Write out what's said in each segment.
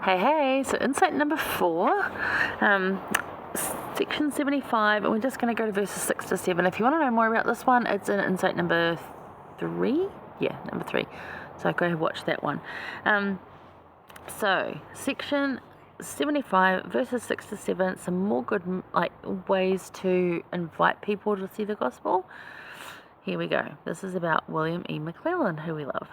Hey, so insight number 4, section 75, and we're just going to go to verses 6 to 7. If you want to know more about this one, it's in insight number 3. Yeah, number 3. So go watch that one. So, section 75, verses 6 to 7, some more good ways to invite people to see the gospel. Here we go. This is about William E. McLellan, who we love.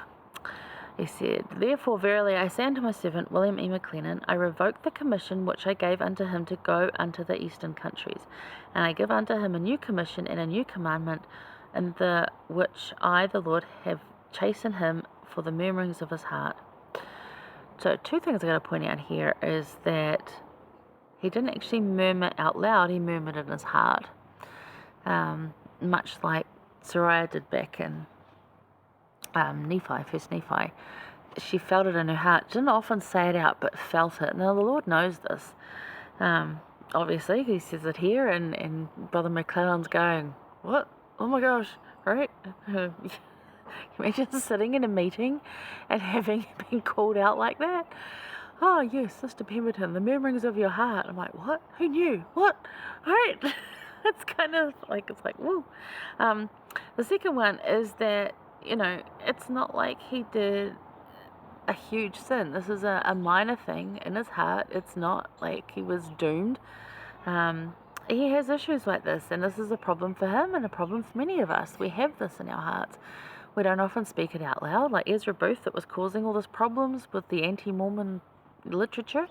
He said, "Therefore, verily I say unto my servant William E. McLennan, I revoke the commission which I gave unto him to go unto the eastern countries, and I give unto him a new commission and a new commandment, in the which I, the Lord, have chastened him for the murmurings of his heart." So 2 things I got to point out here is that he didn't actually murmur out loud, he murmured in his heart, much like Sariah did back in First Nephi. She felt it in her heart. Didn't often say it out, but felt it. Now, the Lord knows this. Obviously, he says it here, and Brother McLellan's going, "What? Oh my gosh," right? Imagine sitting in a meeting and having been called out like that. "Oh, yes, Sister Pemberton, the murmurings of your heart." I'm like, what? Who knew? What? Right? It's kind of like, woo. The second one is that, it's not like he did a huge sin. This is a minor thing in his heart. It's not like he was doomed. He has issues like this, and this is a problem for him and a problem for many of us. We have this in our hearts. We don't often speak it out loud, like Ezra Booth, that was causing all these problems with the anti-Mormon literature.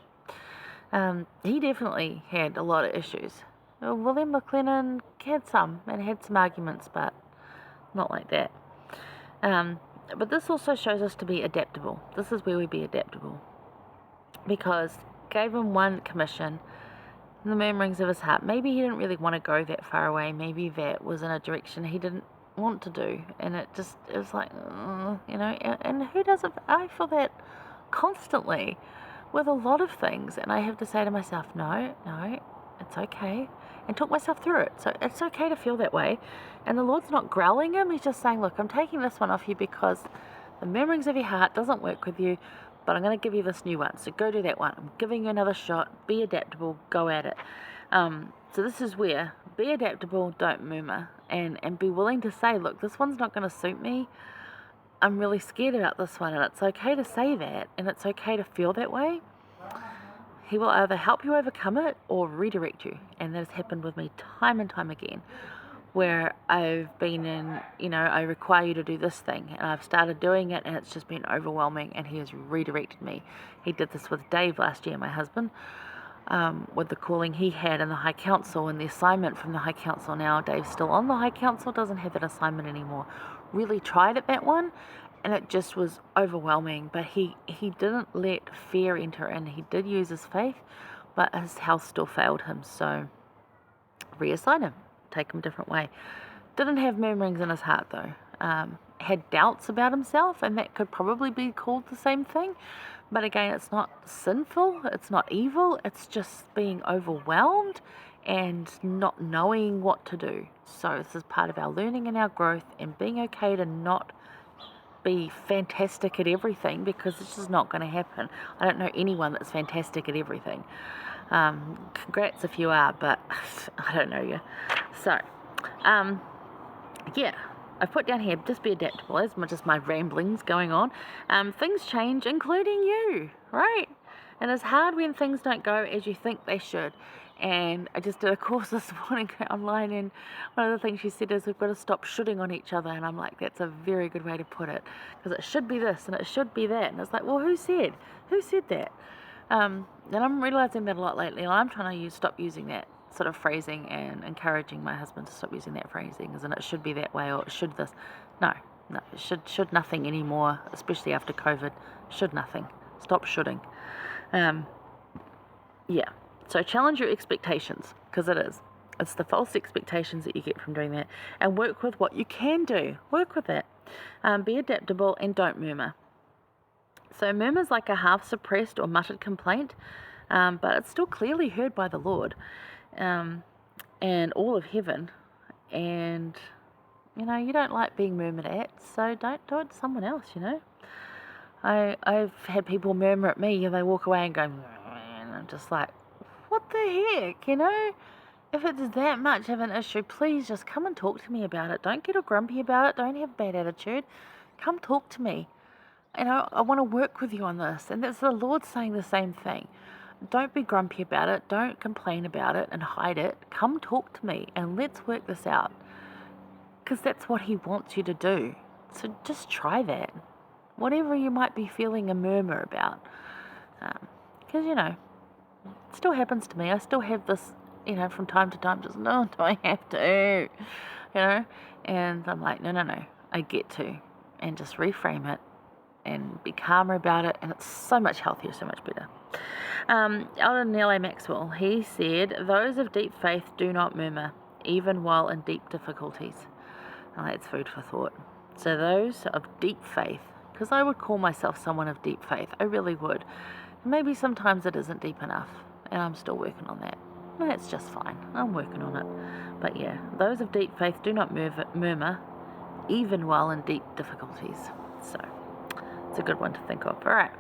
He definitely had a lot of issues. William McLennan had some, and had some arguments, but not like that. But this also shows us to be adaptable. This is where we be adaptable. Because gave him one commission, the murmurings of his heart. Maybe he didn't really want to go that far away. Maybe that was in a direction he didn't want to do. And it was like, and who doesn't? I feel that constantly with a lot of things. And I have to say to myself, no, it's okay. And talk myself through it. So it's okay to feel that way. And the Lord's not growling him. He's just saying, look, I'm taking this one off you because the murmurings of your heart doesn't work with you, but I'm going to give you this new one. So go do that one. I'm giving you another shot. Be adaptable. Go at it. So this is where be adaptable, don't murmur. And be willing to say, look, this one's not going to suit me. I'm really scared about this one. And it's okay to say that. And it's okay to feel that way. He will either help you overcome it or redirect you. And that has happened with me time and time again, where I've been in, I require you to do this thing, and I've started doing it, and it's just been overwhelming, and he has redirected me. He did this with Dave last year, my husband, with the calling he had in the High Council and the assignment from the High Council. Now Dave's still on the High Council, doesn't have that assignment anymore. Really tried at that one, and it just was overwhelming. But he didn't let fear enter in. He did use his faith, but his health still failed him. So reassign him, take him a different way. Didn't have murmurings in his heart though. Had doubts about himself, and that could probably be called the same thing. But again, it's not sinful, it's not evil, it's just being overwhelmed and not knowing what to do. So this is part of our learning and our growth, and being okay to not be fantastic at everything, because it's just not going to happen. I don't know anyone that's fantastic at everything. Congrats if you are, but I don't know you. So, I've put down here, just be adaptable. As much as my ramblings going on. Things change, including you, right? And it's hard when things don't go as you think they should. And I just did a course this morning online, and one of the things she said is we've got to stop shooting on each other. And I'm like, that's a very good way to put it, because it should be this and it should be that. And it's like, well, who said that? And I'm realizing that a lot lately, and I'm trying to stop using that sort of phrasing, and encouraging my husband to stop using that phrasing, as in it should be that way, or it should this. No, it should nothing anymore, especially after COVID. Should nothing. Stop shoulding. So challenge your expectations, because it's the false expectations that you get from doing that, and work with what you can do. Work with it. Be adaptable and don't murmur. So murmur's like a half-suppressed or muttered complaint, but it's still clearly heard by the Lord, and all of heaven. And, you don't like being murmured at, so don't do it to someone else, I've had people murmur at me and they walk away and go, and I'm just like, what the heck, you know? If it's that much of an issue, please just come and talk to me about it. Don't get all grumpy about it. Don't have a bad attitude. Come talk to me. And I want to work with you on this. And that's the Lord saying the same thing. Don't be grumpy about it. Don't complain about it and hide it. Come talk to me and let's work this out. Because that's what He wants you to do. So just try that. Whatever you might be feeling a murmur about. Because, it still happens to me. I still have this, from time to time, just, no, do I have to? And I'm like, no, I get to. And just reframe it and be calmer about it. And it's so much healthier, so much better. Elder Neil A. Maxwell, he said, those of deep faith do not murmur, even while in deep difficulties. And that's food for thought. So those of deep faith, because I would call myself someone of deep faith, I really would. Maybe sometimes it isn't deep enough, and I'm still working on that. And that's just fine. I'm working on it. But yeah, those of deep faith do not murmur, even while in deep difficulties. So it's a good one to think of. All right.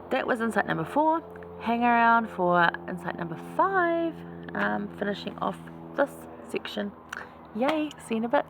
That was insight number 4. Hang around for insight number 5, finishing off this section. Yay, see you in a bit.